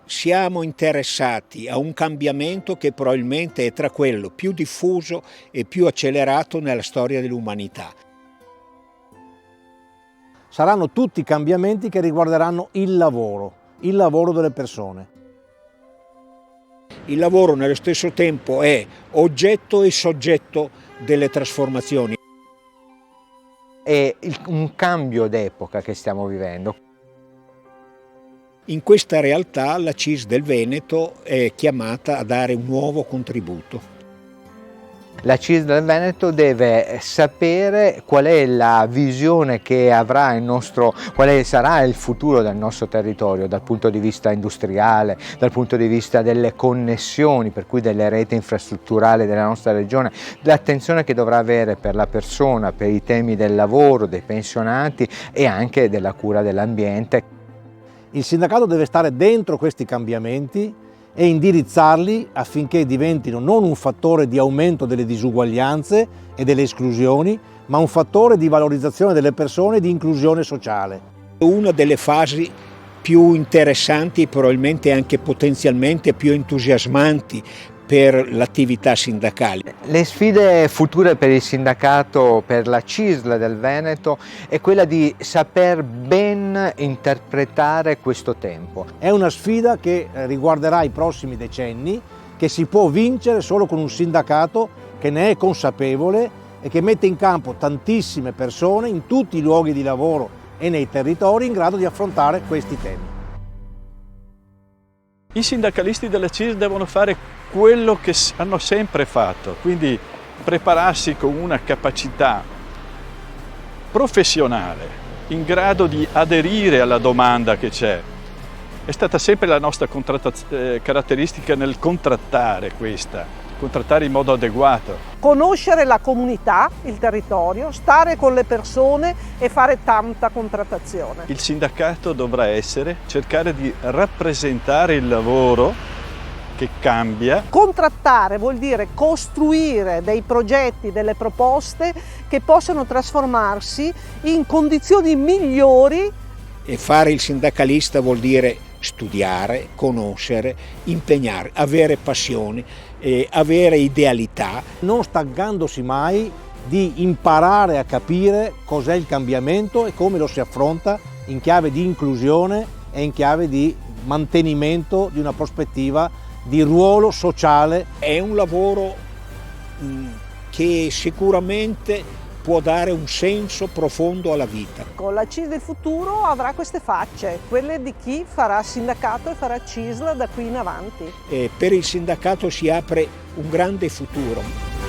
Siamo interessati a un cambiamento che probabilmente è tra quello più diffuso e più accelerato nella storia dell'umanità. Saranno tutti cambiamenti che riguarderanno il lavoro delle persone. Il lavoro nello stesso tempo è oggetto e soggetto delle trasformazioni. È un cambio d'epoca che stiamo vivendo. In questa realtà la CISL del Veneto è chiamata a dare un nuovo contributo. La CISL del Veneto deve sapere qual è la visione che avrà quale sarà il futuro del nostro territorio dal punto di vista industriale, dal punto di vista delle connessioni, per cui delle reti infrastrutturali della nostra regione, l'attenzione che dovrà avere per la persona, per i temi del lavoro, dei pensionati e anche della cura dell'ambiente. Il sindacato deve stare dentro questi cambiamenti e indirizzarli affinché diventino non un fattore di aumento delle disuguaglianze e delle esclusioni, ma un fattore di valorizzazione delle persone e di inclusione sociale. Una delle fasi più interessanti e probabilmente anche potenzialmente più entusiasmanti per l'attività sindacale. Le sfide future per il sindacato, per la CISL del Veneto, è quella di saper ben interpretare questo tempo. È una sfida che riguarderà i prossimi decenni, che si può vincere solo con un sindacato che ne è consapevole e che mette in campo tantissime persone in tutti i luoghi di lavoro e nei territori in grado di affrontare questi temi. I sindacalisti della CISL devono fare quello che hanno sempre fatto, quindi prepararsi con una capacità professionale in grado di aderire alla domanda che c'è. È stata sempre la nostra caratteristica nel contrattare contrattare in modo adeguato. Conoscere la comunità, il territorio, stare con le persone e fare tanta contrattazione. Il sindacato dovrà cercare di rappresentare il lavoro che cambia. Contrattare vuol dire costruire dei progetti, delle proposte che possano trasformarsi in condizioni migliori. E fare il sindacalista vuol dire studiare, conoscere, impegnare, avere passione, avere idealità. Non stancandosi mai di imparare a capire cos'è il cambiamento e come lo si affronta in chiave di inclusione e in chiave di mantenimento di una prospettiva di ruolo sociale. È un lavoro che sicuramente può dare un senso profondo alla vita. Con la CISL del futuro avrà queste facce, quelle di chi farà sindacato e farà CISL da qui in avanti. Per il sindacato si apre un grande futuro.